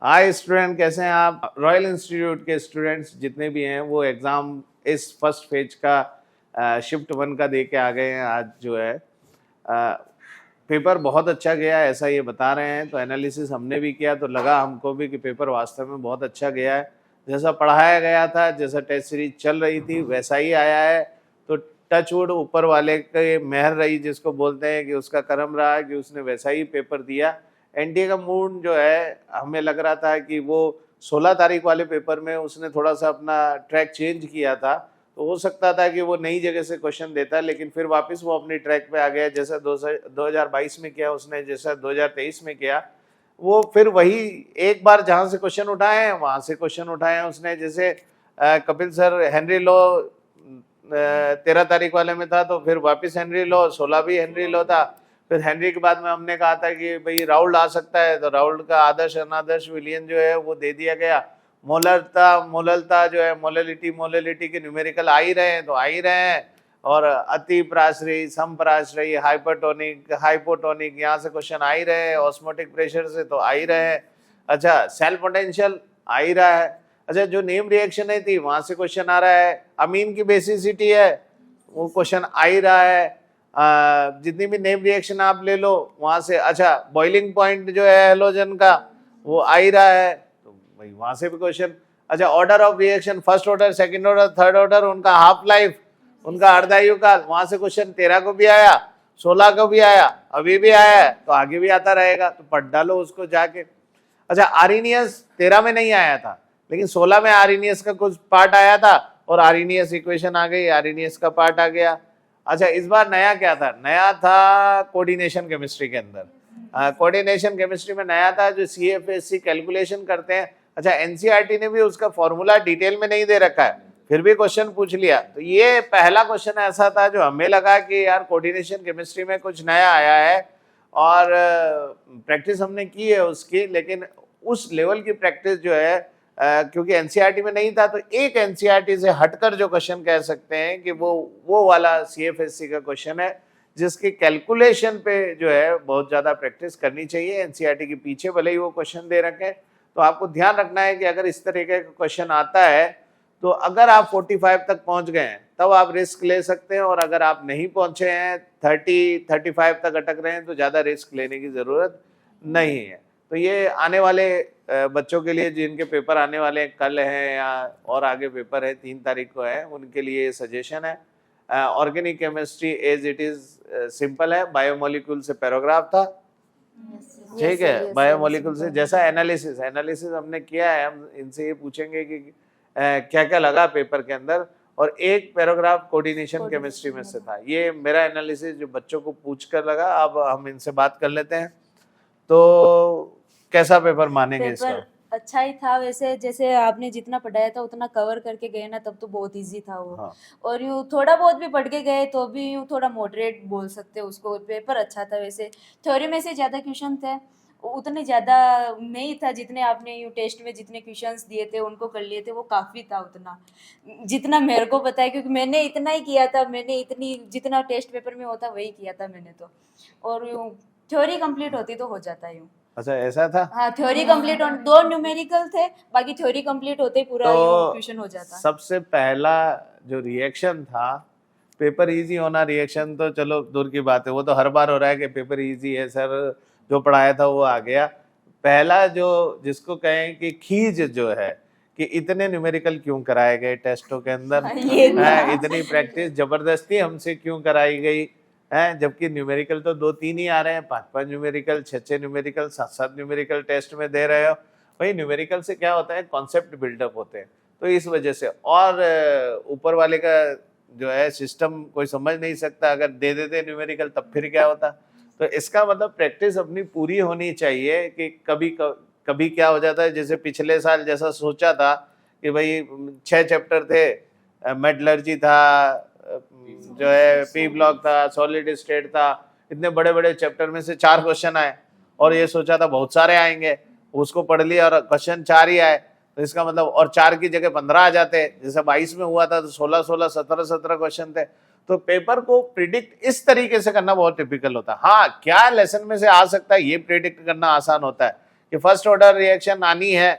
Hi student, कैसे हैं आप? रॉयल इंस्टीट्यूट के स्टूडेंट्स जितने भी हैं वो एग्ज़ाम इस फर्स्ट फेज का शिफ्ट 1 का दे के आ गए हैं। आज जो है पेपर बहुत अच्छा गया ऐसा ये बता रहे हैं। तो एनालिसिस हमने भी किया तो लगा हमको भी कि पेपर वास्तव में बहुत अच्छा गया है। जैसा पढ़ाया गया था, जैसा टेस्ट सीरीज चल रही थी वैसा ही आया है। तो टचवुड ऊपर वाले के मेहर रही, जिसको बोलते हैं कि उसका करम रहा कि उसने वैसा ही पेपर दिया। एनडीए का मूड जो है, हमें लग रहा था कि वो 16 तारीख वाले पेपर में उसने थोड़ा सा अपना ट्रैक चेंज किया था, तो हो सकता था कि वो नई जगह से क्वेश्चन देता, लेकिन फिर वापस वो अपनी ट्रैक पे आ गया। जैसा 2022 में किया उसने, जैसा 2023 में किया, वो फिर वही एक बार जहाँ से क्वेश्चन उठाए हैं वहाँ से क्वेश्चन उठाए हैं उसने। जैसे कपिल सर हेनरी लॉ 13 तारीख वाले में था, तो फिर वापस हेनरी लॉ, 16 भी हेनरी लॉ था। फिर हेनरी के बाद में हमने कहा था कि भाई राउल्ड आ सकता है, तो राउल्ड का आदर्श अनादर्श विलियन जो है वो दे दिया गया। मोललता जो है, मोललिटी के न्यूमेरिकल आ ही रहे हैं तो आ ही रहे हैं। और अति प्राश्रयी, समप्राश्रयी, हाइपरटोनिक, हाइपोटोनिक, यहाँ से क्वेश्चन आ ही रहे हैं। ऑस्मोटिक प्रेशर से तो आ ही रहे हैं। अच्छा, सेल पोटेंशियल आ ही रहा है। अच्छा, जो नेम रिएक्शन है थी वहां से क्वेश्चन आ रहा है। अमीन की बेसिसिटी है वो क्वेश्चन आ ही रहा है। जितनी भी नेम रिएक्शन आप ले लो वहां से। अच्छा, बॉइलिंग पॉइंट जो है हेलोजन का वो आ ही रहा है, तो भाई वहां से भी क्वेश्चन। अच्छा, order of reaction, first order, second order, third order, उनका हाफ लाइफ, उनका अर्धायु काल, वहां से क्वेश्चन 13 को भी आया, 16 को भी आया, अभी भी आया है, तो आगे भी आता रहेगा, तो पढ़ डालो उसको जाके। अच्छा, आरिनियस 13 में नहीं आया था, लेकिन 16 में आरिनियस का कुछ पार्ट आया था और आरिनियस इक्वेशन आ गई, आरिनियस का पार्ट आ गया। अच्छा, इस बार नया क्या था? नया था कोऑर्डिनेशन केमिस्ट्री के अंदर। कोऑर्डिनेशन केमिस्ट्री में नया था जो सीएफएससी कैलकुलेशन करते हैं। अच्छा, एनसीईआरटी ने भी उसका फॉर्मूला डिटेल में नहीं दे रखा है, फिर भी क्वेश्चन पूछ लिया। तो ये पहला क्वेश्चन ऐसा था जो हमें लगा कि यार कोऑर्डिनेशन केमिस्ट्री में कुछ नया आया है, और प्रैक्टिस हमने की है उसकी, लेकिन उस लेवल की प्रैक्टिस जो है क्योंकि एनसीईआरटी में नहीं था, तो एक एनसीईआरटी से हटकर जो क्वेश्चन कह सकते हैं कि वो वाला सीएफएससी का क्वेश्चन है, जिसके कैलकुलेशन पे जो है बहुत ज्यादा प्रैक्टिस करनी चाहिए। एनसीईआरटी के पीछे भले ही वो क्वेश्चन दे रखे, तो आपको ध्यान रखना है कि अगर इस तरीके का क्वेश्चन आता है तो अगर आप 45 तक पहुंच गए हैं तब आप रिस्क ले सकते हैं, और अगर आप नहीं पहुंचे हैं, 35 तक अटक रहे हैं, तो ज्यादा रिस्क लेने की जरूरत नहीं है। तो ये आने वाले बच्चों के लिए जिनके पेपर आने वाले कल हैं या और आगे पेपर है 3 तारीख को है, उनके लिए सजेशन है। Organic chemistry as it is simple है। बायोमोलिक्यूल से पैराग्राफ था, ठीक है। बायोमोलिक्यूल से जैसा एनालिसिस हमने किया है, हम इनसे ये पूछेंगे कि क्या क्या लगा पेपर के अंदर, और एक पैराग्राफ कोऑर्डिनेशन केमिस्ट्री में से था। ये मेरा एनालिसिस जो बच्चों को पूछ कर लगा। अब हम इनसे बात कर लेते हैं, तो कैसा पेपर मानेंगे इसका? अच्छा ही था वैसे, जैसे आपने जितना पढ़ाया था उतना कवर करके गए ना, तब तो बहुत इजी था वो। हाँ। और यूँ थोड़ा बहुत भी पढ़ के गए तो भी यूँ थोड़ा मॉडरेट बोल सकते हो उसको। पेपर अच्छा था वैसे, थ्योरी में से ज़्यादा क्वेश्चन थे, उतने ज़्यादा नहीं था जितने आपने यूँ टेस्ट में जितने क्वेश्चंस दिए थे उनको कर लिए थे, वो काफ़ी था उतना जितना मेरे को पता है, क्योंकि मैंने इतना ही किया था। मैंने इतनी जितना टेस्ट पेपर में होता वही किया था मैंने तो। और यूँ थ्योरी कंप्लीट होती तो हो जाता यूँ। अच्छा, ऐसा था। हाँ, थ्योरी कंप्लीट होने, 2 न्यूमेरिकल थे, बाकी थ्योरी कंप्लीट होते ही पूरा तो क्वेश्चन हो जाता। सबसे पहला जो रिएक्शन था, पेपर इजी होना, रिएक्शन तो चलो दूर की बात है, वो तो हर बार हो रहा है कि पेपर इजी है सर, जो पढ़ाया था वो आ गया। पहला जो जिसको कहें कि खीज जो है कि इतने न्यूमेरिकल क्यों कराए गए टेस्टों के अंदर, ये इतनी प्रैक्टिस जबरदस्ती हमसे क्यों कराई गई है, जबकि न्यूमेरिकल तो 2-3 ही आ रहे हैं, 5-5 न्यूमेरिकल, 6-6 न्यूमेरिकल, 7-7 न्यूमेरिकल टेस्ट में दे रहे हो। भाई न्यूमेरिकल से क्या होता है, कॉन्सेप्ट बिल्डअप होते हैं, तो इस वजह से। और ऊपर वाले का जो है सिस्टम कोई समझ नहीं सकता, अगर दे देते न्यूमेरिकल तब फिर क्या होता। तो इसका मतलब प्रैक्टिस अपनी पूरी होनी चाहिए कि कभी क्या हो जाता है, जैसे पिछले साल जैसा सोचा था कि भाई 6 चैप्टर थे, मेटलर्जी था, जो है पी ब्लॉक था, सॉलिड स्टेट था, इतने बड़े बड़े चैप्टर में से 4 क्वेश्चन आए, और ये सोचा था बहुत सारे आएंगे, उसको पढ़ लिया और क्वेश्चन 4 ही आए, तो इसका मतलब और 4 की जगह 15 आ जाते। जैसे 22 में हुआ था तो 16-16, 17-17 क्वेश्चन थे। तो पेपर को प्रिडिक्ट इस तरीके से करना बहुत टिपिकल होता है। हाँ, क्या लेसन में से आ सकता है ये प्रिडिक्ट करना आसान होता है कि फर्स्ट ऑर्डर रिएक्शन आनी है,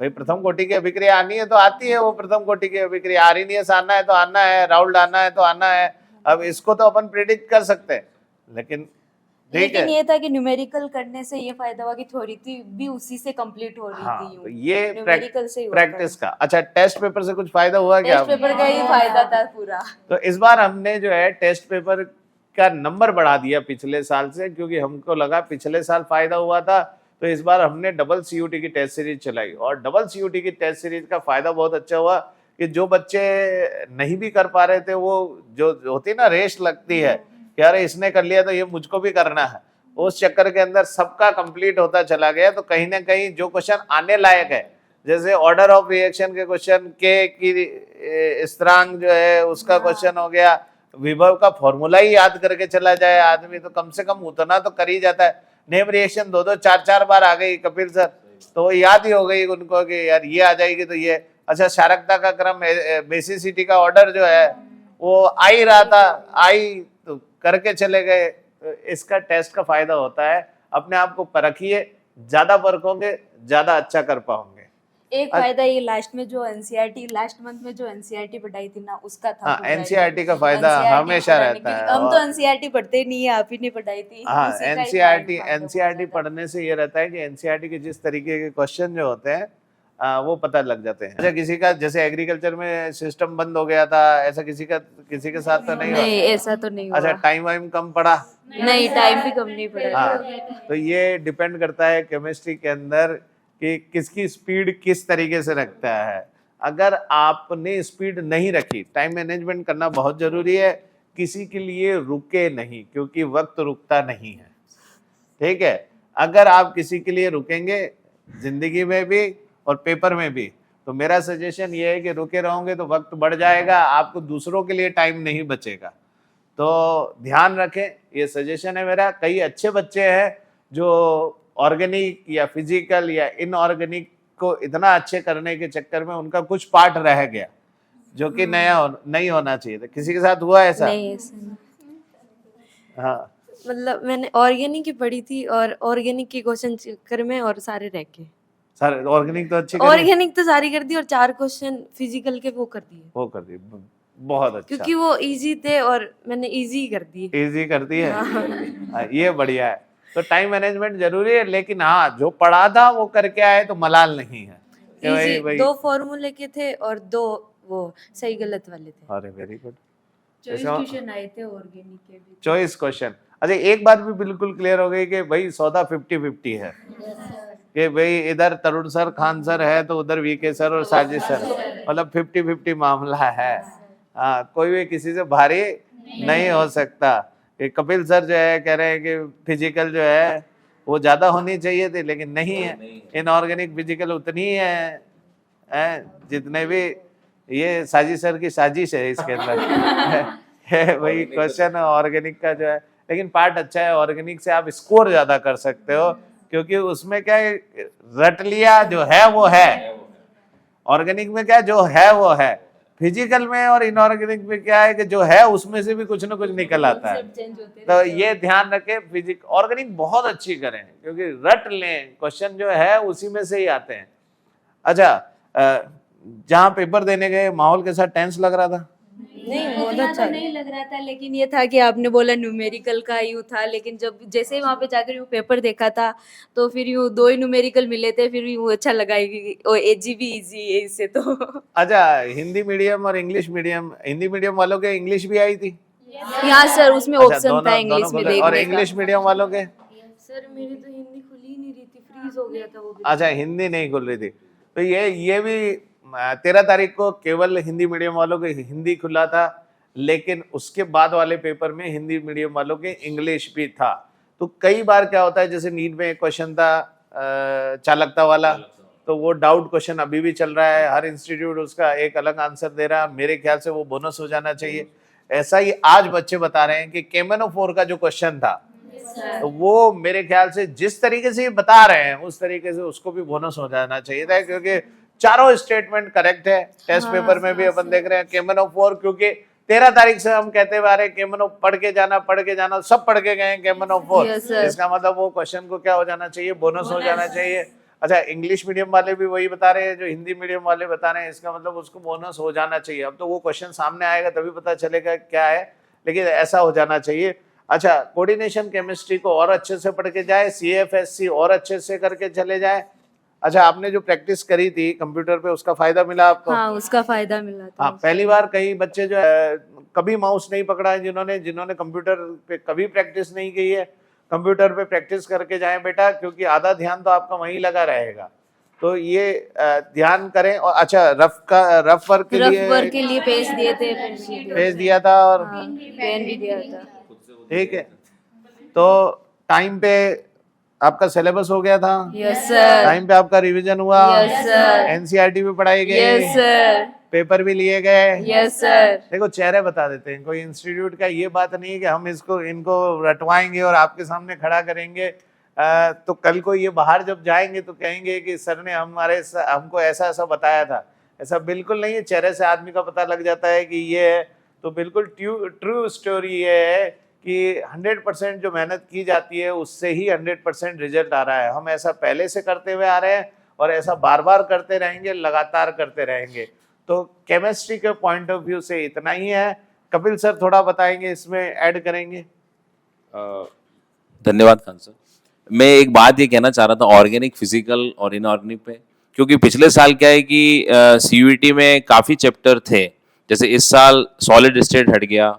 भाई प्रथम कोटि की अभिक्रिया आनी है तो आती है, वो प्रथम कोटि की अभिक्रिया। आर्हेनियस आना है तो आना है, राउल्ट आना है तो आना है। अब इसको तो अपन प्रिडिक्ट कर सकते हैं, लेकिन ठीक लेकिन है। ये था कि न्यूमेरिकल करने से ये फायदा हुआ कि थ्योरी थी भी उसी से कंप्लीट हो रही हाँ, थी तो यूं। ये न्यूमेरिकल से ही हुआ प्रैक्टिस का। अच्छा, टेस्ट पेपर से कुछ फायदा हुआ क्या? टेस्ट पेपर का ही फायदा था पूरा। तो इस बार हमने जो है टेस्ट पेपर का नंबर बढ़ा दिया पिछले साल से, क्योंकि हमको लगा पिछले साल फायदा हुआ था, तो इस बार हमने डबल सीयूटी की टेस्ट सीरीज चलाई। और डबल सीयूटी की टेस्ट सीरीज का फायदा बहुत अच्छा हुआ कि जो बच्चे नहीं भी कर पा रहे थे, वो जो होती ना रेस लगती है कि अरे इसने कर लिया तो ये मुझको भी करना है, उस चक्कर के अंदर सबका कंप्लीट होता चला गया। तो कहीं ना कहीं जो क्वेश्चन आने लायक है, जैसे ऑर्डर ऑफ रिएक्शन के क्वेश्चन, के की स्थिरांक जो है उसका क्वेश्चन हो गया, विभव का फॉर्मूला ही याद करके चला जाए आदमी तो कम से कम उतना तो कर ही जाता है। नेम रिएक्शन 2-2 4-4 बार आ गई कपिल सर, तो वो याद ही हो गई उनको कि यार ये आ जाएगी तो ये। अच्छा, क्षारकता का क्रम, बेसिसिटी का ऑर्डर जो है वो आ ही रहा था, आई तो करके चले गए। तो इसका टेस्ट का फायदा होता है, अपने आप को परखिए, ज्यादा परखोगे ज्यादा अच्छा कर पाओगे। एक फायदा ये लास्ट में जो एनसीईआरटी लास्ट मंथ में जो एनसीईआरटी पढ़ाई थी ना उसका था। हाँ, एनसीईआरटी का फायदा हमेशा रहता है। हम तो एनसीईआरटी पढ़ते ही नहीं है, आप ही ने पढ़ाई थी। हाँ, उसी का ही एनसीईआरटी फायदा बहुत एनसीईआरटी ज्यादा। पढ़ने से ये रहता है कि एनसीईआरटी के जिस तरीके के क्वेश्चन जो होते हैं वो पता लग जाते हैं। अच्छा, किसी का जैसे एग्रीकल्चर में सिस्टम बंद हो गया था, ऐसा किसी के साथ तो नहीं हुआ? नहीं, ऐसा तो नहीं अच्छा, हुआ। टाइम वाइम कम पड़ा? नहीं, टाइम भी कम नहीं पड़ा। हाँ, तो ये डिपेंड करता है केमिस्ट्री के अंदर कि किसकी स्पीड किस तरीके से रखता है। अगर आपने स्पीड नहीं रखी, टाइम मैनेजमेंट करना बहुत जरूरी है। किसी के लिए रुके नहीं, क्योंकि वक्त रुकता नहीं है, ठीक है। अगर आप किसी के लिए रुकेंगे जिंदगी में भी और पेपर में भी, तो मेरा सजेशन ये है कि रुके रहोगे तो वक्त बढ़ जाएगा, आपको दूसरों के लिए टाइम नहीं बचेगा। तो ध्यान रखें, ये सजेशन है मेरा। कई अच्छे बच्चे हैं जो ऑर्गेनिक या फिजिकल या इनऑर्गेनिक को इतना अच्छे करने के चक्कर में उनका कुछ पार्ट रह गया, जो कि नहीं होना चाहिए था। किसी के साथ हुआ ऐसा? नहीं, ऐसा नहीं। हाँ, मतलब मैंने ऑर्गेनिक की पढ़ी थी और ऑर्गेनिक के क्वेश्चन चक्कर में और सारे रह गए। सर ऑर्गेनिक तो अच्छी करी? ऑर्गेनिक तो सारी कर दी और 4 क्वेश्चन फिजिकल के वो कर दिए, वो कर दी, बहुत अच्छा। क्योंकि वो इजी थे और मैंने इजी कर दिए। इजी करती है। हाँ, ये बढ़िया है। तो टाइम मैनेजमेंट जरूरी है, लेकिन हाँ, जो पढ़ा था वो करके आए तो मलाल नहीं है कि इजी 2 फॉर्मूले के थे और 2 वो सही गलत वाले थे। अरे वेरी गुड। चॉइस क्वेश्चन आए थे ऑर्गेनिक के भी। Choice question. अच्छा, एक बात भी बिल्कुल क्लियर हो गई कि भाई सौदा 50-50 है, कि भाई इधर तरुण सर, खान सर है तो उधर वीके सर और साजिद सर, मतलब 50-50 मामला है। हाँ, कोई भी किसी से भारी नहीं हो सकता। कि कपिल सर जो है कह रहे हैं कि फिजिकल जो है वो ज्यादा होनी चाहिए थी, लेकिन नहीं है। इनऑर्गेनिक फिजिकल उतनी है जितने भी ये साजिद सर की साजिश है इसके अंदर। वही क्वेश्चन ऑर्गेनिक का जो है, लेकिन पार्ट अच्छा है। ऑर्गेनिक से आप स्कोर ज्यादा कर सकते हो, क्योंकि उसमें क्या है, रट लिया जो है वो है। ऑर्गेनिक में क्या जो है वो है, फिजिकल में और इनऑर्गेनिक में क्या है कि जो है उसमें से भी कुछ ना कुछ निकल आता है। तो ये ध्यान रखें, फिजिक ऑर्गेनिक बहुत अच्छी करें, क्योंकि रट लें क्वेश्चन जो है उसी में से ही आते हैं। अच्छा, जहाँ पेपर देने गए माहौल के साथ टेंस लग रहा था? नहीं, बहुत उतना अच्छा तो नहीं लग रहा था, लेकिन ये था कि आपने बोला न्यूमेरिकल का यूं था, लेकिन जब जैसे ही वहां पे जाकर यूं पेपर देखा था तो फिर यूं 2 ही न्यूमेरिकल मिले थे, फिर यूं अच्छा लगा कि ओ एजी भी इजी है इससे तो। अच्छा, हिंदी मीडियम और इंग्लिश मीडियम, हिंदी मीडियम वालों के इंग्लिश भी आई थी? यहाँ सर उसमें अच्छा, ऑप्शन था इंग्लिश में दोनों। और देखने इंग्लिश का। मीडियम वालों के? सर मेरी तो हिंदी खुली ही नहीं रही थी, फ्रीज हो गया था वो भी। अच्छा, हिंदी नहीं खुल रही थी। तो ये भी 13 तारीख को केवल हिंदी मीडियम वालों के हिंदी खुला था, लेकिन उसके बाद वाले पेपर में हिंदी मीडियम वालों के इंग्लिश भी था। तो कई बार क्या होता है, जैसे नीट में एक क्वेश्चन था चालकता वाला, तो वो डाउट क्वेश्चन अभी भी चल रहा है। हर इंस्टीट्यूट उसका एक अलग आंसर दे रहा है। मेरे ख्याल से वो बोनस हो जाना चाहिए। ऐसा ही आज बच्चे बता रहे हैं कि केमेनो4 का जो क्वेश्चन था, तो वो मेरे ख्याल से जिस तरीके से ये बता रहे हैं उस तरीके से उसको भी बोनस हो जाना चाहिए था, क्योंकि चारों स्टेटमेंट करेक्ट है। टेस्ट पेपर में भी अपन देख रहे हैं केमेनो4, क्योंकि 13 तारीख से हम कहते हुए आ रहे हैं केमनो पढ़ के जाना, सब पढ़ के गए केमनो 4। Yes, sir. इसका मतलब वो क्वेश्चन को क्या हो जाना चाहिए, बोनस हो जाना चाहिए। अच्छा, इंग्लिश मीडियम वाले भी वही बता रहे हैं जो हिंदी मीडियम वाले बता रहे हैं, इसका मतलब उसको बोनस हो जाना चाहिए। अब तो वो क्वेश्चन सामने आएगा तभी पता चलेगा क्या है, लेकिन ऐसा हो जाना चाहिए। अच्छा, कोऑर्डिनेशन केमिस्ट्री को और अच्छे से पढ़ के जाए, CFSC और अच्छे से करके चले जाए। अच्छा, आपने जो प्रैक्टिस करी थी कंप्यूटर पे उसका फायदा मिला आपको? हाँ, उसका फायदा मिला था। हाँ, पहली बार कई बच्चे जो है कभी माउस नहीं पकड़ा है, जिन्होंने कंप्यूटर पे कभी प्रैक्टिस नहीं की है, कंप्यूटर पे प्रैक्टिस करके जाएं बेटा, क्योंकि आधा ध्यान तो आपका वहीं लगा रहेगा। तो ये ध्यान करें। और अच्छा, रफ वर्क के लिए पेज दिए थे, पेज दिया था और पेन भी दिया था। ठीक है, तो टाइम पे आपका सिलेबस हो गया था? Yes sir. टाइम पे आपका रिवीजन हुआ? Yes sir. NCERT भी पढ़ाई गई? Yes sir. पेपर भी लिए गए? Yes sir. देखो, चेहरे बता देते हैं। कोई इंस्टीट्यूट का ये बात नहीं है कि हम इनको रटवाएंगे और आपके सामने खड़ा करेंगे। तो कल को ये बाहर जब जाएंगे तो कहेंगे कि सर ने हमको ऐसा ऐसा बताया था। ऐसा बिल्कुल नहीं है, चेहरे से आदमी का पता लग जाता है कि ये है। तो बिल्कुल ट्रू स्टोरी ये है कि 100% जो मेहनत की जाती है उससे ही 100% रिजल्ट आ रहा है। हम ऐसा पहले से करते हुए आ रहे हैं और ऐसा बार बार करते रहेंगे, लगातार करते रहेंगे। तो केमिस्ट्री के पॉइंट ऑफ व्यू से इतना ही है। कपिल सर थोड़ा बताएंगे, इसमें ऐड करेंगे। धन्यवाद खान सर। मैं एक बात ये कहना चाह रहा था ऑर्गेनिक, फिजिकल और इनऑर्गेनिक पे, क्योंकि पिछले साल क्या है कि CUET में काफ़ी चैप्टर थे। जैसे इस साल सॉलिड स्टेट हट गया,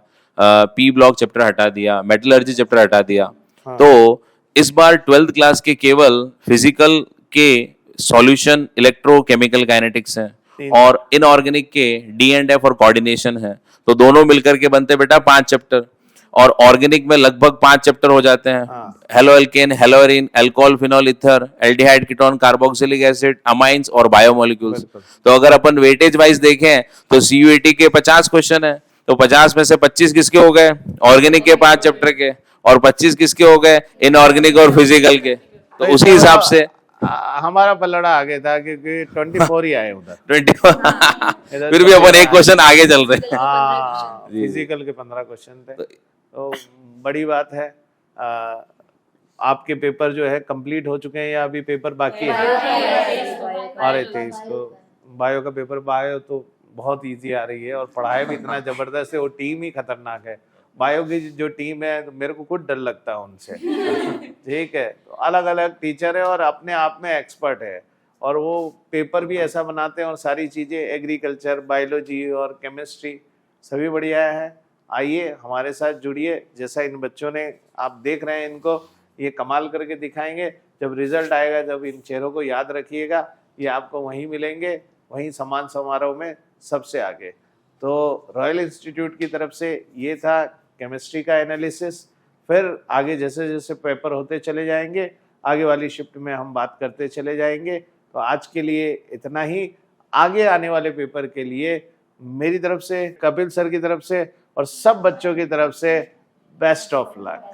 P ब्लॉक चैप्टर हटा दिया, मेटलर्जी चैप्टर हटा दिया। हाँ। तो इस बार 12th क्लास के केवल फिजिकल के सॉल्यूशन इलेक्ट्रोकेमिकल काइनेटिक्स हैं और इनऑर्गेनिक के D&F और कोऑर्डिनेशन है। तो दोनों मिलकर के बनते बेटा 5 चैप्टर, और ऑर्गेनिक में लगभग 5 चैप्टर हो जाते हैं। Halo alkane, हेलोरिन, alcohol, phenol, ether, aldehyde, ketone, carboxylic acid, amines और बायोमोलिक्यूल्स। तो अगर अपन वेटेज वाइज देखें तो CUET के 50 क्वेश्चन है, तो 50 में से 25 किसके हो गए, ऑर्गेनिक के 5 चैप्टर के, और 25 किसके हो गए, इनऑर्गेनिक और फिजिकल के। तो उसी हिसाब से हमारा पलड़ा आगे था क्योंकि 24 ही आए उधर। 24 फिर भी अपन एक क्वेश्चन आगे चल रहे हैं। हाँ, फिजिकल के 15 क्वेश्चन थे, तो बड़ी बात है। आपके पेपर जो है कंप्लीट हो चुके हैं या अभी पेपर बाकी है? आ रहे थे इसको बायो का पेपर। बायो तो बहुत इजी आ रही है और पढ़ाई भी इतना जबरदस्त है, वो टीम ही खतरनाक है। बायो की जो टीम है तो मेरे को कुछ डर लगता है उनसे। ठीक है, तो अलग अलग टीचर है और अपने आप में एक्सपर्ट है, और वो पेपर भी ऐसा बनाते हैं और सारी चीज़ें एग्रीकल्चर, बायोलॉजी और केमिस्ट्री सभी बढ़िया है। आइए हमारे साथ जुड़िए। जैसा इन बच्चों ने, आप देख रहे हैं इनको, ये कमाल करके दिखाएंगे। जब रिजल्ट आएगा, जब इन चेहरों को याद रखिएगा, ये आपको वहीं मिलेंगे, वहीं सम्मान समारोह में सबसे आगे। तो रॉयल इंस्टीट्यूट की तरफ से ये था केमिस्ट्री का एनालिसिस। फिर आगे जैसे जैसे पेपर होते चले जाएंगे, आगे वाली शिफ्ट में हम बात करते चले जाएंगे। तो आज के लिए इतना ही। आगे आने वाले पेपर के लिए मेरी तरफ से, कपिल सर की तरफ से और सब बच्चों की तरफ से बेस्ट ऑफ लक।